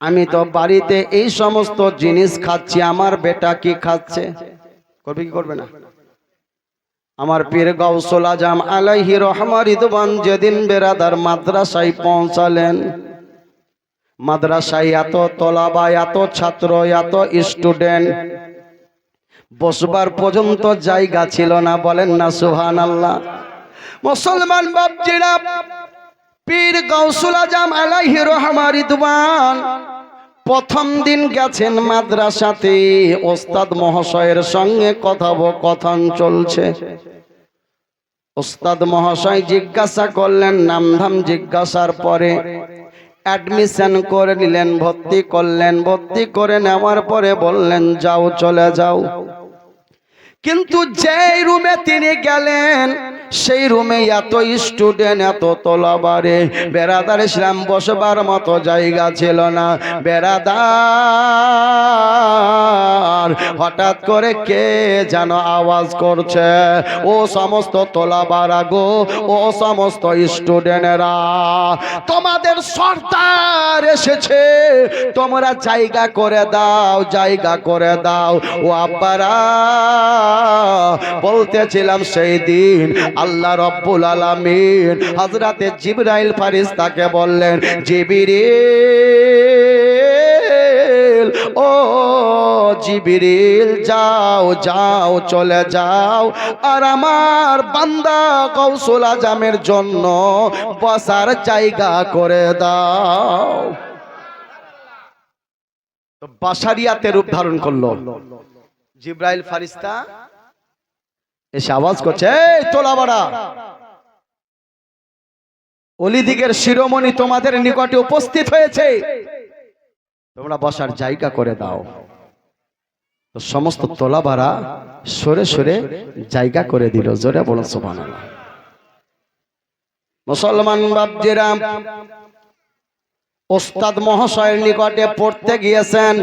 আমি তো বাড়িতে এই সমস্ত জিনিস খাচ্ছি, আমার বেটা কি খাচ্ছে? করবে কি করবে না? আমার পীর গাউসুল আজম আলাইহি রহমা রিদওয়ান যেদিন বেরাদার মাদ্রাসায় পৌঁছালেন, মাদ্রাসায় এত তলাবা, এত ছাত্র, এত স্টুডেন্ট, বসবার পর্যন্ত জায়গা ছিল না। বলেন না সুবহানাল্লাহ। মুসলমান বাপজিরা, পীর গাউসুল আজম আলাইহি রহমা রিদওয়ান প্রথম দিন গেছেন মাদ্রাসাতে, ওস্তাদ মহাশয়ের সঙ্গে কথোপকথন চলছে। ওস্তাদ মহাশয় জিজ্ঞাসা করলেন, নামধাম জিজ্ঞাসার পরে অ্যাডমিশন করে নিলেন, ভর্তি করলেন। ভর্তি করে নেওয়ার পরে বললেন, যাও, চলে যাও। কিন্তু যেই রুমে তিনি গেলেন, সেই রুমে এত স্টুডেন্ট, এত তোলাবারে, বেরাদার ইসলাম বসবার মতো জায়গা ছিল না। বেরাদার হঠাৎ করে কে যেন আওয়াজ করছে, ও সমস্ত তোলাবারা গো, ও সমস্ত স্টুডেন্টরা, তোমাদের সর্দার এসেছে, তোমরা জায়গা করে দাও, জায়গা করে দাও। ও আব্বারা, বলতেছিলাম সেই দিন আল্লাহ রব্বুল আলামিন হযরতে জিবরাইল ফেরেশতাকে বললেন, জিবরিল, ও জিবরিল, যাও যাও, চলে যাও, আর আমার বান্দা গাউসুল আজমের জন্য বসার জায়গা করে দাও। তো বাশারিয়াতে রূপ ধারণ করলো। জিবরাইল ফেরেশতা এসে আওয়াজ করছে, এই তোলাবাড়া, ওলিদিগের শিরোমণি তোমাদের নিকটে উপস্থিত হয়েছে, তোমরা বসার জায়গা করে দাও। তো সমস্ত তোলাবাড়া সরে সরে জায়গা করে দিল। জোরে বলুন সুবহানাল্লাহ। মুসলমান বাপজিরা, ওস্তাদ মহাশয়ের নিকটে পড়তে গিয়েছেন।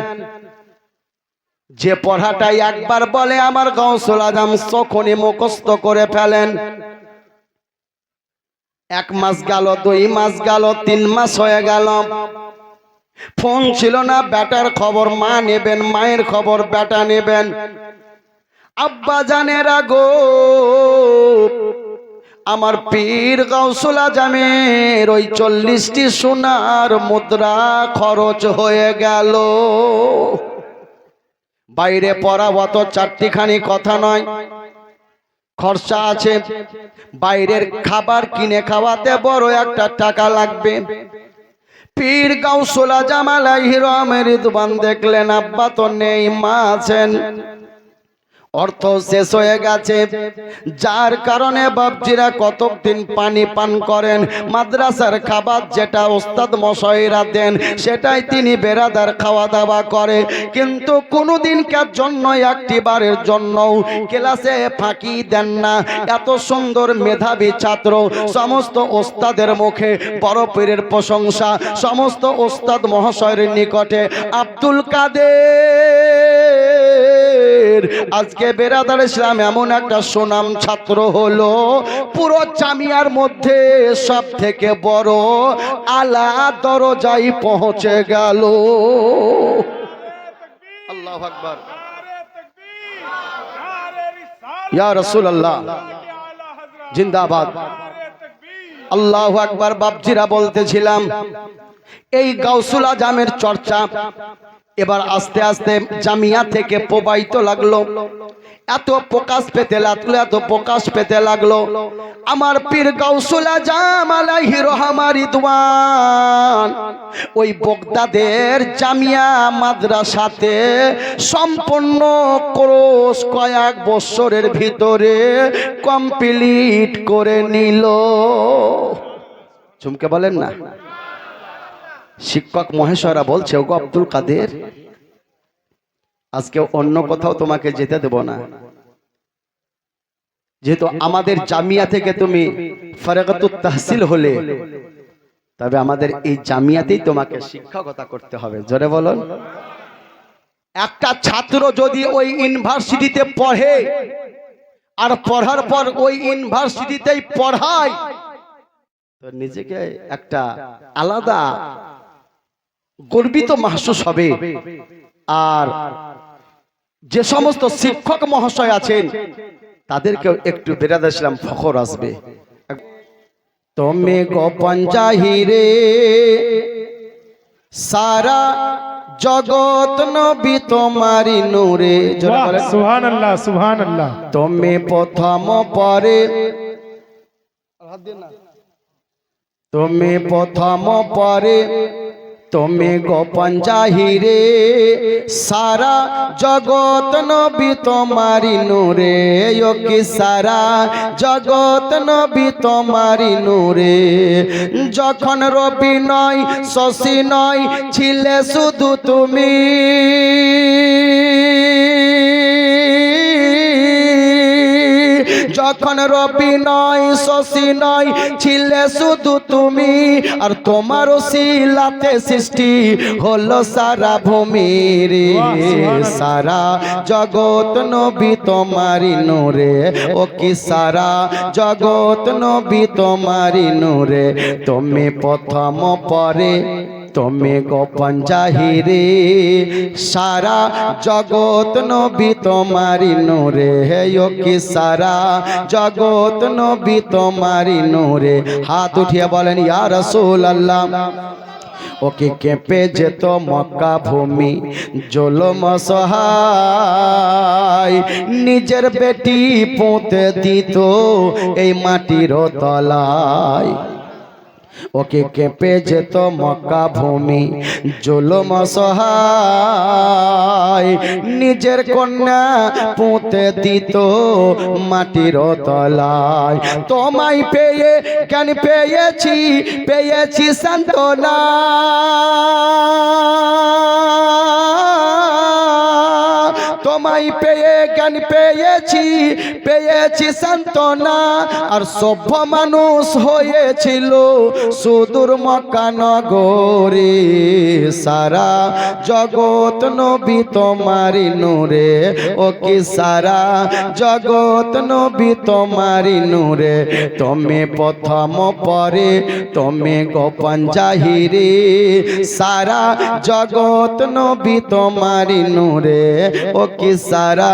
যে পড়াটাই একবার বলে আমার গাউসুল আজম তখনই মুখস্থ করে ফেলেন। 1 মাস গেল, 2 মাস গেল, 3 মাস হয়ে গেল, ফোন ছিল না। বেটার খবর মা নেবেন, মায়ের খবর বেটা নেবেন। আব্বা জানেরা গো, আমার পীর গাউসুল আজমের ওই 40টি সোনার মুদ্রা খরচ হয়ে গেল। বাইরে পড়া অত 4টিখানি কথা নয়, খরচা আছে। বাইরের খাবার কিনে খাওয়াতে বড় একটা টাকা লাগবে। পীর গাউসুল আজম আলাইহি রহমা রিদওয়ান দেখলেন আব্বা তো নেই, মা আছেন, অর্থ শেষ হয়ে গেছে। যার কারণে বাপজিরা কতদিন পানি পান করেন, মাদ্রাসার খাবার যেটা ওস্তাদ মশাইরা দেন সেটাই তিনি বেরাদার খাওয়া দাওয়া করে। কিন্তু কোনোদিন কার জন্য, একটিবারের জন্য ক্লাসে ফাঁকি দেন না। এত সুন্দর মেধাবী ছাত্র, সমস্ত ওস্তাদের মুখে বড় পীরের প্রশংসা, সমস্ত ওস্তাদ মহাশয়ের নিকটে আব্দুল কাদের আজকে বেরাদার ইসলাম এমন একটা সুনাম ছাত্র হলো, পুরো জামিয়ার মধ্যে সব থেকে বড় আলা দরজায় পৌঁছে গেল। আল্লাহু আকবার, ইয়া রাসূলুল্লাহ জিন্দাবাদ। আল্লাহু আকবার। বাপজিরা বলতেছিলাম, এই গাউসুল আজমের চর্চা এবার আস্তে আস্তে জামিয়া থেকে প্রবাহিত লাগলো, এত প্রকাশ পেতে লাগলো, এত প্রকাশ পেতে লাগলো। আমার পীর গাউসুল আজম আলাইহি রহমা রিদওয়ান ওই বগদাদের জামিয়া মাদ্রাসাতে সম্পূর্ণ কোর্স কয়েক বছরের ভিতরে কমপ্লিট করে নিল। চুমকে বলেন না। শিক্ষক মহেশরা বলছে, ওগো আব্দুল কাদের, আজকে অন্য কোথাও তোমাকে যেতে দেব না, যেহেতু আমাদের জামিয়া থেকে তুমি ফারাগাতুত তাহসিল হলে, তবে আমাদের এই জামিয়াতেই তোমাকে শিক্ষকতা করতে হবে। জোরে বলুন। একটা ছাত্র যদি ওই ইউনিভার্সিটিতে পড়ে আর পড়ার পর ওই ইউনিভার্সিটিতেই পড়ায়, তো নিজেকে একটা আলাদা গর্বিত মাহসুস হবে। আর যে সমস্ত শিক্ষক মহাশয় আছেন তাদেরকেও একটু বেরাদ ইসলাম ফখর আসবে। তুমি গোপন জাহিরে সারা জগৎ নবী তোমারি নূরে। সুবহানাল্লাহ সুবহানাল্লাহ। তুমি প্রথম পরে, তুমি প্রথম পরে, তুমি গোপন জাহিরে সারা জগৎ নবী তোমারি নূরে। ও কি সারা জগৎ নবী তোমারি নূরে। যখন রবি নয় শশী নয় ছিলে শুধু তুমি, যখন রবি নয় শশী নয় ছিলে শুধু তুমি। আর তোমার শিলাতে সৃষ্টি হলো সারা ভূমির। সারা জগৎ নবী তোমারি নূরে। ও কি সারা জগৎ নবী তোমারি নূরে। তুমি প্রথম পরে, তুমি গোপন জাহিরে সারা জগৎ নবী তোমারি নূরে। ও কি সারা জগৎ নবী তোমারি নূরে। হাত উঠিয়ে বলেন ইয়া রাসূলুল্লাহ। ওকে কেঁপে যেত মক্কা ভূমি জুলুম সহায়, নিজের বেটি পুঁতে দিত এই মাটির তলায়। ওকে কেঁপে যেত মক্কা ভূমি জুলুম সহায়, নিজের কন্যা পুঁতে দিত মাটির তলায়। তোমায় পেয়ে জ্ঞান পেয়েছি, পেয়েছি সান্ত্বনা, তোমায় পেয়ে জ্ঞান পেয়েছি, পেয়েছি সান্ত্বনা। আর সভ্য মানুষ হয়েছিল সুদূর মক্কা নগরে। সারা জগৎ নবী তোমারি নূরে। ও কি সারা জগৎ নবী তোমারি নূরে। তুমি প্রথম পরে, তুমি গোপন জাহিরে সারা জগৎ নবী তোমারি নূরে। ও কি সারা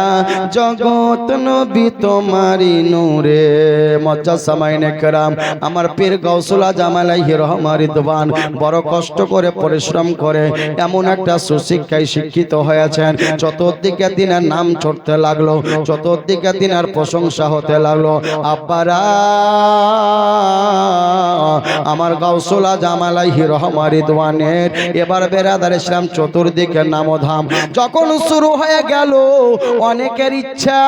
জগৎ নবী তোমারি নূরে। মজ্জা সামাইনে কেরাম, আমার পীর গাউসুল আজম আলাইহি রহমা রিদওয়ান বড় কষ্ট করে পরিশ্রম করে এমন একটা সুশিক্ষায় শিক্ষিত হয়েছেন। চতুর্দিকে দিনের নাম ছড়তে লাগলো, চতুর্দিকে দিনের প্রশংসা হতে লাগলো। আব্বারা আমার গাউসুল আজম আলাইহি রহমা রিদওয়ানের এবার বেরাদার ইসলাম চতুর্দিকে নামধাম যখন শুরু হয়ে গেল, অনেকের ইচ্ছা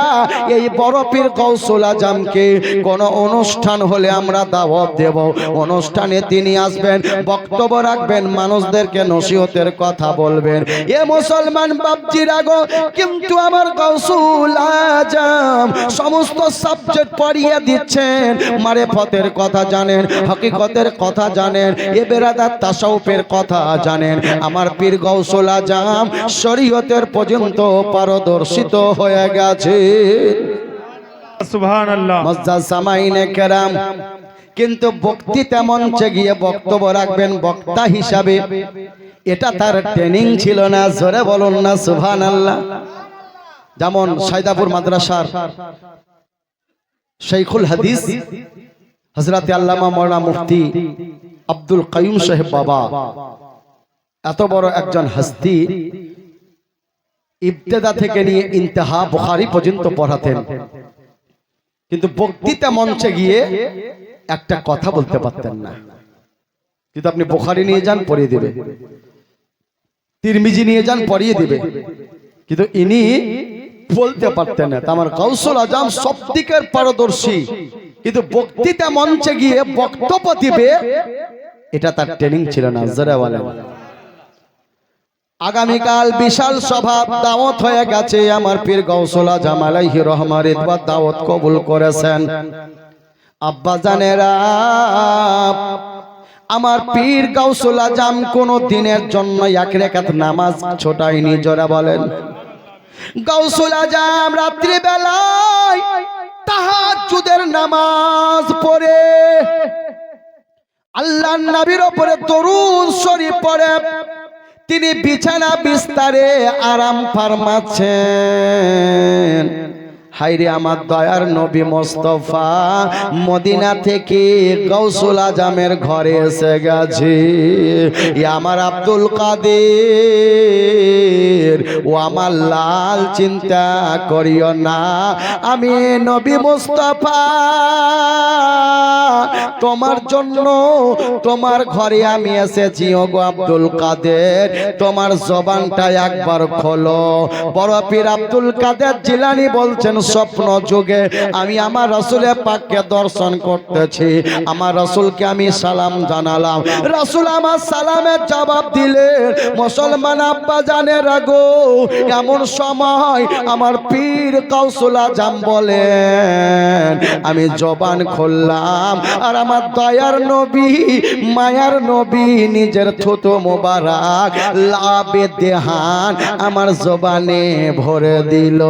এই বড় পীর গাউসুল আজমকে কোন অনুষ্ঠান হলে আমরা দাওয়াত দেব। অনুষ্ঠানে তিনি আসবেন, বক্তব্য রাখবেন, মানুষদেরকে নসিহতের কথা বলবেন। এ মুসলমান বাপজিরা গো, কিন্তু আমার গাউসুল আজম সমস্ত সাবজেক্ট পড়িয়ে দিচ্ছেন। মারেফতের কথা জানেন, হকিকতের কথা জানেন, এ বেরাদার তাসাউফের কথা জানেন। আমার পীর গাউসুল আজম শরীয়তের পর্যন্ত পারদর্শিত হয়ে গেছে। সুবহানাল্লাহ। মুআজ্জাজ সামাইনে কেরাম, কিন্তু বক্তৃতা মঞ্চে গিয়ে বক্তব্য রাখবেন বক্তা হিসাবে, এটা তার ট্রেনিং ছিল না। জোরে বলুন না সুবহানাল্লাহ। যেমন সাইদাপুর মাদ্রাসার শাইখুল হাদিস হযরত আল্লামা মাওলানা মুফতি আব্দুল কাইয়ুম সাহেব বাবা, এত বড় একজন হস্তি, ইবতেদা থেকে নিয়ে ইন্তেহা বুখারী পর্যন্ত পড়াতেন, কিন্তু বক্তৃতা মঞ্চে গিয়ে একটা কথা বলতে পারতেন না। কিন্তু আপনি বুখারী নিয়ে যান পড়িয়ে দিবে, তিরমিজি নিয়ে যান পড়িয়ে দিবে, কিন্তু ইনি বলতে পারতেন না। আমার গাউসুল আজম সব দিকের পারদর্শী, কিন্তু বক্তৃতা মঞ্চে গিয়ে বক্তব্য দিবে এটা তার ট্রেনিং ছিল না। যারা বলেন আগামীকাল বিশাল সভা দাওয়াত হয়ে গেছে, আমার পীর গাউসুল আজম আলাইহি রহমা রিদওয়ান দাওয়াত কবুল করেছেন। আব্বা জানেরা, আমার পীর গাউসুল আজম কোন দিনের জন্য এক রাকাত নামাজ ছোটায়নি। জোরে বলেন। গাউসুল আজম রাত্রি বেলায় তাহাজ্জুদের নামাজ পড়ে আল্লাহর নবীর উপরে দরুদ শরীফ পড়ে তিনি বিছানা বিস্তারে আরাম ফারমাচ্ছেন। হায়রে আমার দয়ার নবী মোস্তফা মদিনা থেকে গৌসুল আজমের ঘরে এসে গেছে। আমার আব্দুল কাদের ও আমার লাল, চিন্তা করিও না, আমি নবী মোস্তফা তোমার জন্য তোমার ঘরে আমি এসেছি। ওগো আব্দুল কাদের, তোমার জবানটা একবার খোলো। বড় পীর আব্দুল কাদের জিলানী বলছেন, স্বপ্ন যুগে আমি আমার রাসূলের পাককে দর্শন করতেছি। আমার রাসূলকে আমি সালাম জানালাম, রাসূল আমার সালামের জবাব দিলেন। মুসলমান আব্বা জানের আগো এমন সময় আমার পীর গাউসুল আজম বলেন, আমি জবান খুললাম আর আমার দয়ার নবী মায়ার নবী নিজের থুতু মোবারক লাবে দেহান আমার জবানে ভরে দিল।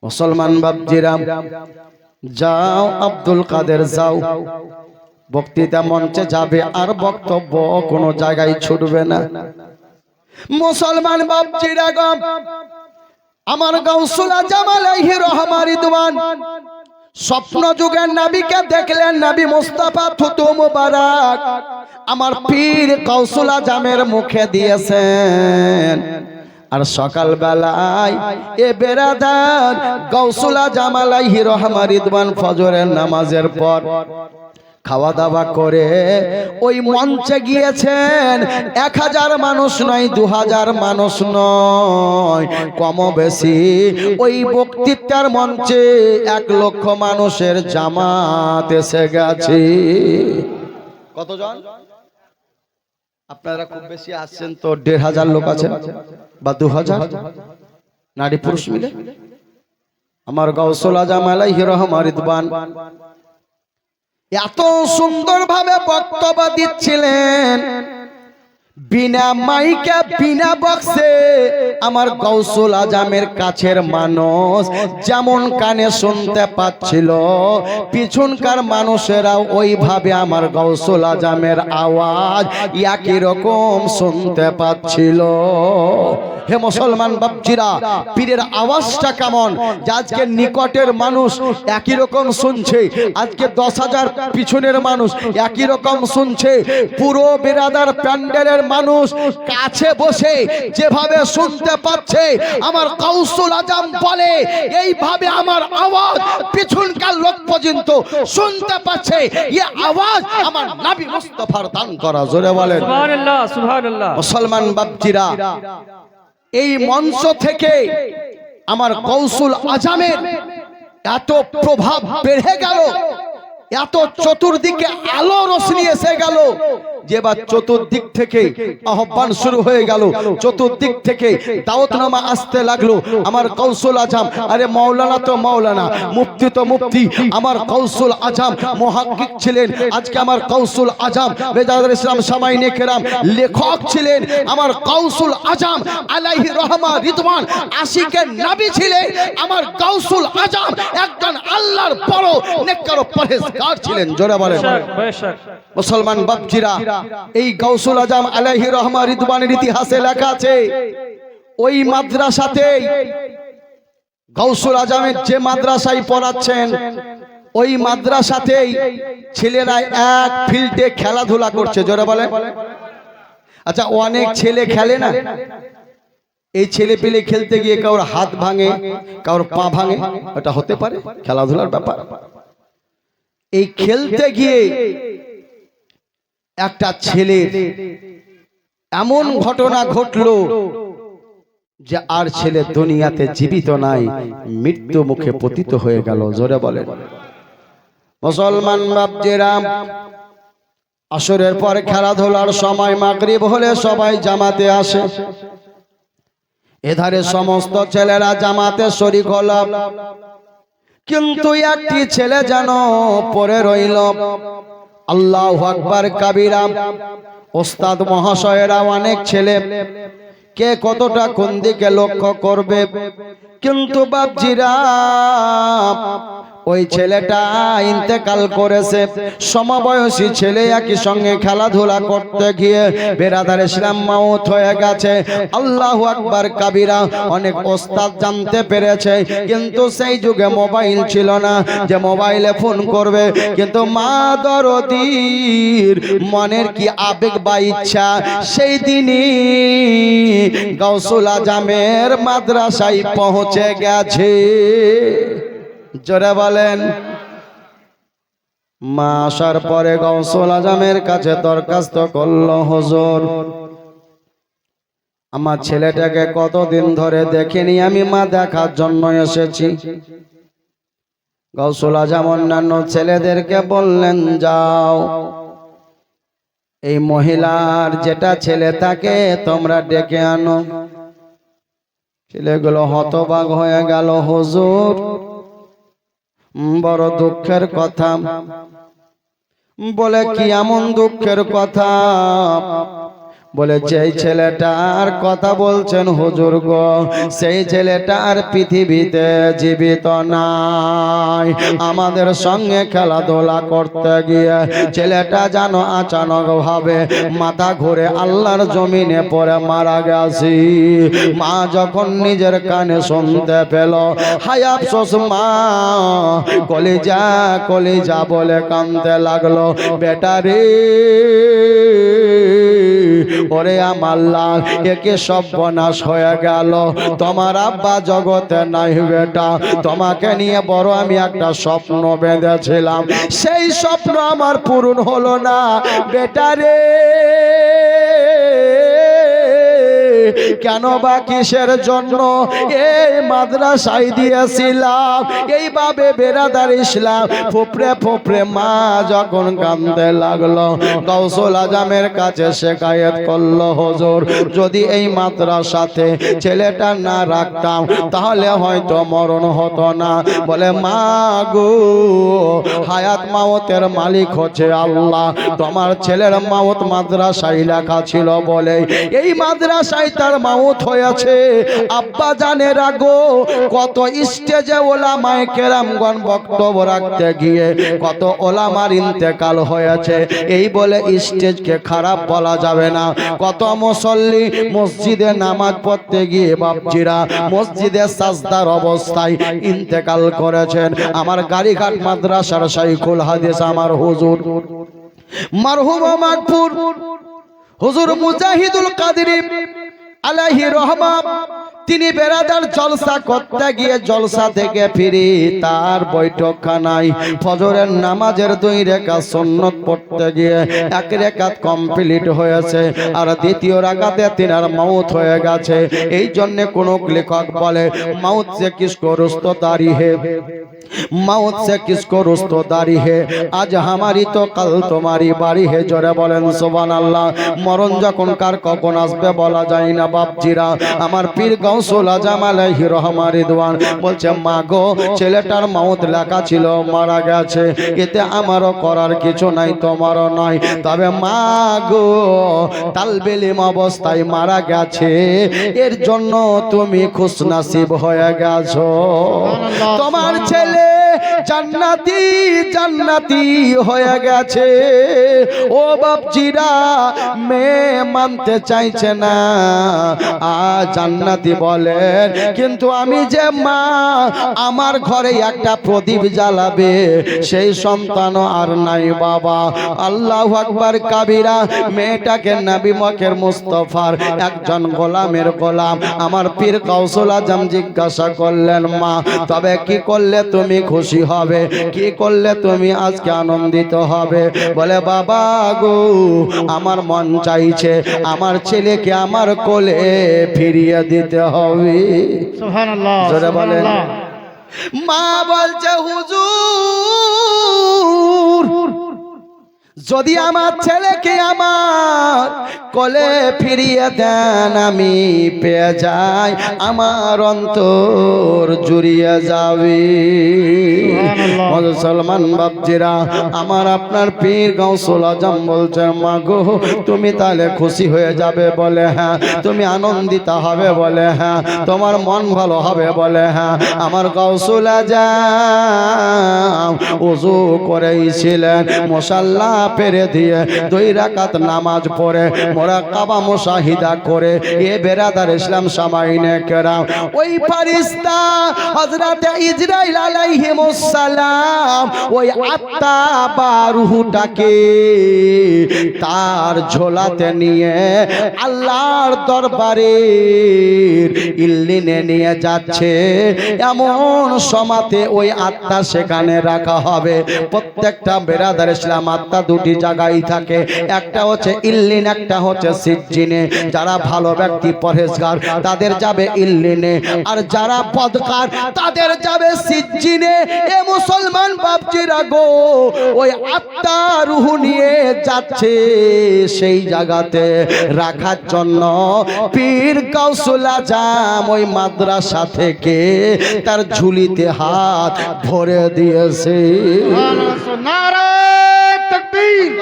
মুসলমান বাপজিরা, যাও আব্দুল কাদের যাও, বক্তৃতা মঞ্চে যাবে আর বক্তব্য কোনো জায়গায় ছুটবে না। মুসলমান বাপজিরা গো, আমার গাউসুল আজম আলাইহি রহমা রিদওয়ান স্বপ্ন যুগের নবীকে দেখলেন। নবী মুস্তাফা থুতু মুবারক আমার পীর গাউসুল আজমের মুখে দিয়েছেন। আর সকাল বেলায় এ বেরাদার গাউসুল আজম আলাইহি রহমা রিদওয়ান ফজরের নামাজের পর খাওয়া দাওয়া করে ওই মঞ্চে গিয়েছেন। 1000 মানুষ নয়, 2000 মানুষ নয়, কম বেশি ওই বক্তৃতার মঞ্চে 1 লক্ষ মানুষের জামাত এসে গেছে। কতজন? আপনারা খুব বেশি আসছেন তো 1500 লোক আছেন বা 2000 নারী পুরুষ মিলে। আমার গাউসুল আজম আলাইহি রহমা রিদওয়ান এত সুন্দরভাবে বক্তব্য দিচ্ছিলেন, বিনা মাইকে বিনা বক্সে। আমার গাউসুল আজমের কাছের মানুষ যেমন কানে শুনতে পাচ্ছিল, পিছনকার মানুষেরাও ওইভাবে আমার গাউসুল আজমের আওয়াজ একই রকম শুনতে পাচ্ছিল। হে মুসলমান বাপজিরা, পীরের আওয়াজটা কেমন যে আজকে নিকটের মানুষ একই রকম শুনছে, আজকে 10,000 পিছনের মানুষ একই রকম শুনছে, পুরো বেরাদার প্যান্ডেলের মানুষ কাছে বসে যেভাবে শুনতে পাচ্ছে। আমার গাউসুল আজম বলে এইভাবে আমার আওয়াজ পিছনকার লোক পর্যন্ত শুনতে পাচ্ছে। এই আওয়াজ আমার নবী মুস্তাফার দান করা। জোরে বলেন সুবহানাল্লাহ, সুবহানাল্লাহ। মুসলমান বাপজিরা, এই মঞ্চ থেকে আমার গাউসুল আজমের এত প্রভাব বেড়ে গেল, এত চতুর্দিকে আলো রোশনি এসে গেল যে বা চতুর্দিক থেকে আহ্বান শুরু হয়ে গেল, চতুর্দিক থেকে দাওয়াতনামা আসতে লাগলো। আমার গাউসুল আজম, আরে মাওলানা তো মাওলানা, মুফতি তো মুফতি, আমার গাউসুল আজম মুহাক্কিক ছিলেন। আজকে আমার গাউসুল আজম বেদাদুল ইসলাম সামাইনে কেরাম লেখক ছিলেন। আমার গাউসুল আজম আলাইহি রহমা রিদওয়ান আশিকের নবী ছিলেন। আমার গাউসুল আজম একজন আল্লাহর বড় নেককার ও পরহেজগার ছিলেন। জোরে বলেন মুসলমান বাপজিরা, এই গাউসুল আজম আলাইহি রহমা রিদওয়ানের ইতিহাসে লেখা আছে, ওই মাদ্রাসাতে গাউসুল আজমের যে মাদ্রাসায় পড়াচ্ছেন, ওই মাদ্রাসাতেই ছেলেরা এক ফিল্ডে খেলাধুলা করছে। জোরে বলেন। আচ্ছা, অনেক ছেলে খেলে না, এই ছেলে পেলে খেলতে গিয়ে কারোর হাত ভাঙে, কারোর পা ভাঙে, এটা হতে পারে, খেলাধুলার ব্যাপার। এই খেলতে গিয়ে একটা ছেলের এমন ঘটনা ঘটলো যে আর ছেলে দুনিয়াতে জীবিত নাই, মৃত্যু মুখে পতিত হয়ে গেল। জোরে বলেন মুসলমান বাপজিরা, আসরের পর খেলাধুলার সময় মাগরিব হলে সবাই জামাতে আসে। এধারে সমস্ত ছেলেরা জামাতে শরীক হলো, কিন্তু একটি ছেলে যেন পড়ে রইল। আল্লাহু আকবার কাবীরা। ওস্তাদ মহাশয়েরা অনেক ছেলে, কে কতটা কোন দিকে লক্ষ্য করবে, কিন্তু বাপজিরা ওই ছেলেটা ইন্তেকাল করেছে। সমবয়সী ছেলে একই সঙ্গে খেলাধুলা করতে গিয়ে বেরাদার ইসলাম মাউত হয়ে গেছে। আল্লাহু আকবার কাবীরা। অনেক ওস্তাদ জানতে পেরেছে, কিন্তু সেই যুগে মোবাইল ছিল না যে মোবাইলে ফোন করবে। কিন্তু মা দরদির মনের কি আবেগ বা ইচ্ছা, সেই দিনই গাউসুল আজমের মাদ্রাসায় পৌঁছে গেছে। জোরে বলেন। মা আসার পরে গাউসুল আজমের কাছে দরখাস্ত করলো, হুজুর আমার ছেলেটাকে কতদিন ধরে দেখিনি, আমি মা দেখার জন্য এসেছি। গাউসুল আজম অন্যান্য ছেলেদেরকে বললেন, যাও এই মহিলার যেটা ছেলে তাকে তোমরা ডেকে আনো। ছেলেগুলো হতবাক হয়ে গেল, হুজুর বড় দুঃখের কথা। বলে কি এমন দুঃখের কথা? বলে যেই ছেলেটার কথা বলছেন হুজুর গো, সেই ছেলেটা আর পৃথিবীতে জীবিত নাই। আমাদের সঙ্গে খেলাধুলা করতে গিয়ে ছেলেটা যেন আচানক ভাবে মাথা ঘুরে আল্লাহর জমিনে পড়ে মারা গেছি। মা যখন নিজের কানে শুনতে পেল, হায় আফসোস মা, কলিজা কলিজা বলে কাঁদতে লাগলো, বেটা রে ওরে আমার লাল, একে সর্বনাশ হয়ে গেল। তোমার আব্বা জগতে নাই বেটা, তোমাকে নিয়ে বড় আমি একটা স্বপ্ন বেঁধেছিলাম, সেই স্বপ্ন আমার পূরণ হলো না বেটা রে। কেন বা কিসের জন্য এই মাদ্রাসায় দিয়েছিলাম? এইভাবে বেরাদার ইসলাম ফুপড়ে ফুপড়ে মা যখন কাঁদতে লাগলো, গাউসুল আজমের কাছে শিকায়েত করলো, হুজুর যদি এই মাদ্রাসাতে ছেলেটা না রাখতাম তাহলে হয়তো মরণ হতো না। বলে মা গো, হায়াত মাওতের মালিক হচ্ছে আল্লাহ, তোমার ছেলের মাওত মাদ্রাসায় লেখা ছিল বলে এই মাদ্রাসায় তার মাউত হয়েছে। আব্বা জানের আগো কত স্টেজে ওলামায়ে কেরামগণ বক্তব্য রাখতে গিয়ে কত ওলামার ইন্তেকাল হয়েছে, এই বলে স্টেজকে খারাপ বলা যাবে না। কত মুসল্লি মসজিদে নামাজ পড়তে গিয়ে বাপজিরা মসজিদে সাজদার অবস্থায় ইন্তেকাল করেছেন। আমার গাড়িঘাট মাদ্রাসার শাইখুল হাদিস আমার হুজুর মারহুম মাগফুর হুজুর মুজাহিদুল কাদরি আলাইহি রহমা, তিনি বেরাদার জলসা করতে গিয়ে জলসা থেকে ফিরে তার বৈঠকখানায় ফজরের নামাজের 2 রাকাত সুন্নত পড়তে গিয়ে 1 রাকাত কমপ্লিট হয়েছে, আর দ্বিতীয় রাকাতে তিনার মাউত হয়ে গেছে। এই জন্য কোন লেখক বলে মাউত সে কিসকো রুস্তদারি হে, মাউত সে কিসকো রুস্তদারি হে, আজ হামারি তো কাল তোমারি বাড়ি হে। জোরে বলেন সুবহানাল্লাহ। মরণ যখন কার কখন আসবে বলা যায় না বাপজিরা। আমার পীর গাউসুল আজম আলাইহি রহমা রিদওয়ান বলছে, মা গো ছেলেটার মাউত লেখা ছিল, মারা গেছে, এতে আমারও করার কিছু নাই, তোমারও নাই, তবে মা গো তালবে ইলম অবস্থায় মারা গেছে, এর জন্য তুমি খুশনসিব হয়ে গেছো। তোমার ছেলে জান্নাতি জান্নাতি হয়ে গেছে। ও বাপজিরা, মেয়ে মানতে চাইছে না, জান্নাতি বলেন, কিন্তু আমি যে মা, আমার ঘরে একটা প্রদীপ জ্বালাবে সেই সন্তানও আর নাই বাবা। আল্লাহু আকবার কাবীরা। মেয়েটাকে নবী মকের মুস্তাফার একজন গোলামের গোলাম আমার পীর গাউসুল আজম জিজ্ঞাসা করলেন, মা তবে কি করলে তুমি খুশি হবে, কি করলে তুমি আজকে আনন্দিত হবে? বলে, বাবা গো, আমার মন চাইছে আমার ছেলেকে আমার কোলে ফিরিয়ে দিতে হবে। সুবহানাল্লাহ, জোরে বলেন। মা বলছে, হুজুর যদি আমার ছেলেকে আমার কোলে ফিরিয়ে দেন, আমি পেয়ে যাই, আমার অন্তর জুড়িয়ে যাবে। মুসলমান বাপজিরা, আমার আপনার পীর গাউসুল আজম বলছে, মা গো তুমি তাহলে খুশি হয়ে যাবে বলে হ্যাঁ, তুমি আনন্দিত হবে বলে হ্যাঁ, তোমার মন ভালো হবে বলে হ্যাঁ। আমার গাউসুল আজম ওযু করেছিলেন, মুসাল্লা পেরে দিয়ে 2 রাকাত নামাজ পড়ে মুরাকাবা মুশাহিদা করে এ বেরাদার ইসলাম সামাইনে কেরাম, ওই ফেরেশতা হযরত ইজরাইল আলাইহিস সালাম ওই আত্মা বা রূহটাকে তার ঝোলাতে নিয়ে আল্লাহর দরবারে ইল্লিনে নিয়ে যাচ্ছে। এমন সমাতে ওই আত্মা সেখানে রাখা হবে। প্রত্যেকটা বেরাদার ইসলাম আত্মা দুটি জায়গায় থাকে, একটা হচ্ছে ইল্লিন, একটা হচ্ছে সিজ্জিনে। যারা ভালো ব্যক্তি পরহেজগার তাদের যাবে ইল্লিনে, আর যারা বদকার তাদের যাবে সিজ্জিনে। এ মুসলমান বাপজিরা গো, ওই আত্মা রূহ নিয়ে যাচ্ছে সেই জায়গাতে রাখার জন্য পীর গাউসুল আজম ওই মাদ্রাসা থেকে তার ঝুলিতে হাত ভরে দিয়েছে। নারে তাকবীর,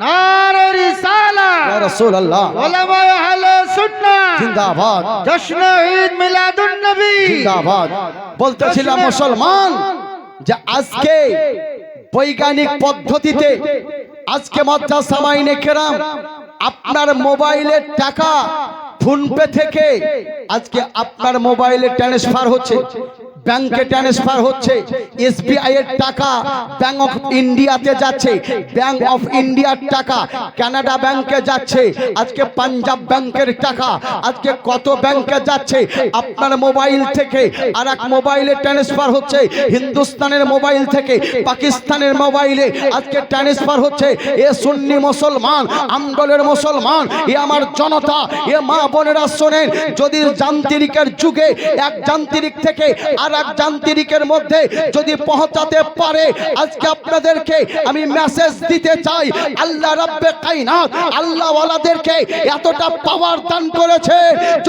নারে রিসালাত, ইয়া রাসূলুল্লাহ, উলামায়ে আহলে সুন্নাহ জিন্দাবাদ, জশ্ন ঈদ মিলাদুন নবী জিন্দাবাদ। বলতেছিলাম মুসলমান যে আজকে বৈজ্ঞানিক পদ্ধতিতে আজকে মাদ্রাসা মাইনে কেরাম আপনার মোবাইলের টাকা ফোনপে থেকে আজকে আপনার মোবাইলে ট্রান্সফার হচ্ছে, ব্যাংকে ট্রান্সফার হচ্ছে। এসবিআই এর টাকা ব্যাংক অফ ইন্ডিয়াতে যাচ্ছে, ব্যাংক অফ ইন্ডিয়ার টাকা কানাডা ব্যাংকে যাচ্ছে, আজকে পাঞ্জাব ব্যাংকের টাকা আজকে কত ব্যাংকে যাচ্ছে। আপনার মোবাইল থেকে আর এক মোবাইলে ট্রান্সফার হচ্ছে, হিন্দুস্তানের মোবাইল থেকে পাকিস্তানের মোবাইলে আজকে ট্রান্সফার হচ্ছে। এ সুন্নি মুসলমান, আমদলের মুসলমান, এ আমার জনতা, এ মা বোনেরা শোনেন, যদি যান্ত্রিকের যুগে এক যান্ত্রিক থেকে আর এক যান্ত্রিকের মধ্যে যদি পৌঁছাতে পারে, আজকে আপনাদেরকে আমি মেসেজ দিতে চাই, আল্লাহ রাব্বে কায়নাত আল্লাহ ওয়ালাদেরকে এতটা পাওয়ার দান করেছে।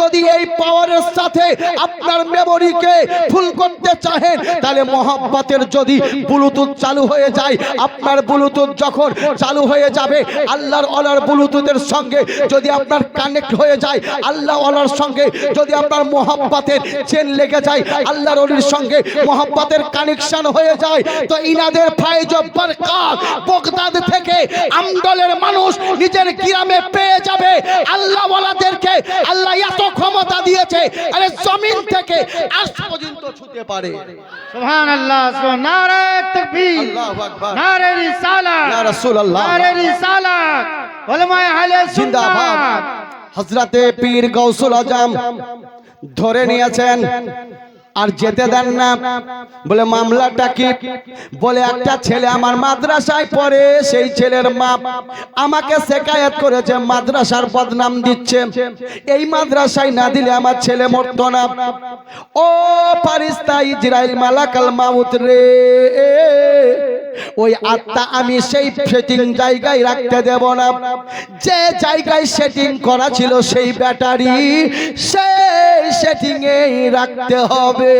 যদি এই পাওয়ারের সাথে আপনার মেমোরিকে ফুল করতে চাহেন, তাহলে মোহাব্বতের যদি ব্লুটুথ চালু হয়ে যায়, আপনার ব্লুটুথ যখন চালু হয়ে যাবে, আল্লাহর ওয়ালার ব্লুটুথের সঙ্গে যদি আপনার কানেক্ট হয়ে যায়, আল্লাহ ওয়ালার সঙ্গে যদি আপনার মোহাব্বতের চেন লেগে যায়, আল্লাহর ওলির সঙ্গে মোহাব্বতের কানেকশন হয়ে যায়, তো ইনাদের ফায়েজ ও বরকত বগদাদ থেকে আমদলের মানুষ নিজের গ্রামে পেয়ে যাবে। আল্লাহ ওয়ালাদেরকে আল্লাহ এত ক্ষমতা দিয়েছে, আরে জমিন থেকে আজ পর্যন্ত ছুঁতে পারে। সুবহানাল্লাহ, নারে তাকবীর, আল্লাহু আকবার, নারে রিসালাত, ইয়া রাসূলুল্লাহ, নারে রিসালাত, উলামায়ে আহলে জিন্দাবাদ। সুন্নাহ। হযরতে পীর গাউসুল আজম ধরে নিয়েছেন আর যেতে দেন না। বলে মামলাটা কি? বলে একটা ছেলে আমার মাদ্রাসায় পড়ে, সেই ছেলের মা আমাকে শেকায়ত করেছে, মাদ্রাসার বদনাম দিচ্ছে, এই মাদ্রাসায় না দিলে আমার ছেলে মরতো না। ও ফারিস্তা ইজরাইল মালাকাল মাউত রে, ওই আত্মা আমি সেই সেটিং জায়গায় রাখতে দেব না, যে জায়গায় সেটিং করা ছিল সেই ব্যাটারি সেই সেটিং এই রাখতে হবে।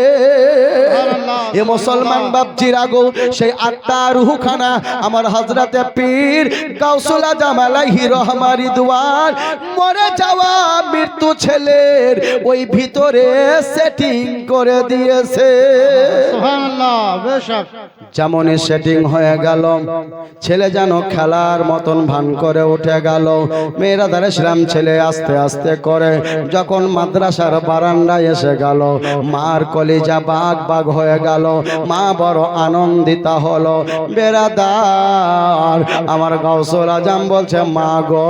এ মুসলমান বাপজিরা গো, সেই আত্মার রূহখানা আমার হযরতে পীর গাউসুল আজম আলাইহি রহমা রিদওয়ান মরে যাওয়া মৃত্যু ছেলের ওই ভিতরে সেটিং করে দিয়েছে। সুবহানাল্লাহ, বেশক। যেমন সেটিং হয়ে গেল, ছেলে যেন খেলার মতন ভান করে উঠে গেল। মেয়েরা দাঁড়িয়েছিলাম, ছেলে আস্তে আস্তে করে যখন মাদ্রাসার বারান্দায় এসে গেল, মার কলিজা বাগ বাগ হয়ে গেল, মা বড় আনন্দিতা হলো। বেরাদার আমার গাউসুল আজম বলছে, মা গো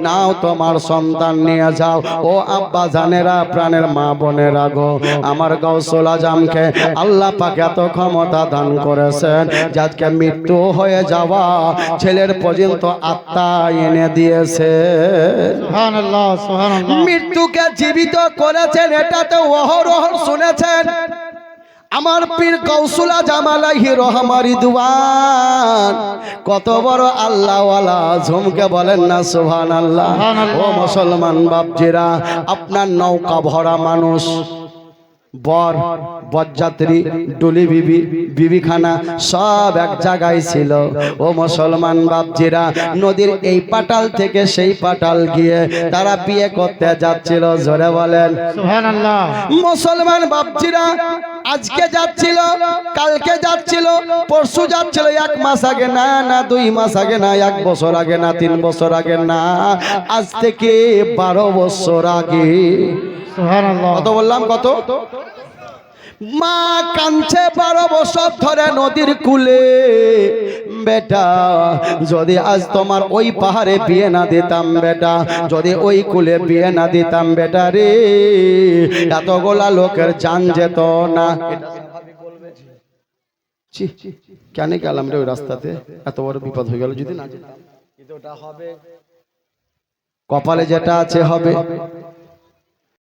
নাও তোমার সন্তান নিয়ে যাও। ও আব্বা জানেরা, প্রাণের মা বোনেরা গো, আমার গাউসুল আজমকে আল্লাহ পাক এত ক্ষমতা দান করেছেন, যাকে মৃত্যু হয়ে যাওয়া ছেলের পর্যন্ত আত্মা এনে দিয়েছে। সুবহানাল্লাহ, সুবহানাল্লাহ। মৃত্যুকে জীবিত করেছেন, এটা তো অহরহ শুনেছেন। আমার পীর কৌসুলা জামালাহি রহমারি দুয়ান কত বড় আল্লাহওয়ালা ঝুমকে বলেন না সুবহানাল্লাহ। ও মুসলমান বাপজিরা, আপনার নৌকা ভরা মানুষ, বর বরযাত্রী ডুলি বিবি বিবিখানা সব এক জায়গায় ছিল। ও মুসলমান বাপজিরা, নদীর এই পাটাল থেকে সেই পাটাল গিয়ে তারা বিয়ে করতে যাচ্ছিল। জোরে বলেন সুবহানাল্লাহ। মুসলমান বাপজিরা, আজকে যাচ্ছিল, কালকে যাচ্ছিল, পরশু যাচ্ছিল, 1 মাস আগে না, না 2 মাস আগে না, 1 বছর আগে না, 3 বছর আগে না, আজ থেকে 12 বছর আগে। সুবহানাল্লাহ। কত বললাম? কত? মা কাঁদছে 12 বছর ধরে নদীর কূলে। বেটা, যদি আজ তোমার ওই পাহাড়ে বিয়ে না দিতাম বেটা, যদি ওই কূলে বিয়ে না দিতাম বেটা রে, এতগুলা লোকের জান যেত না। ছি, কেন গেলাম রে ওই রাস্তাতে? এত বড় বিপদ হয়ে গেল যদি না যেতাম। কিন্তু ওটা হবে, কপালে যেটা আছে হবে।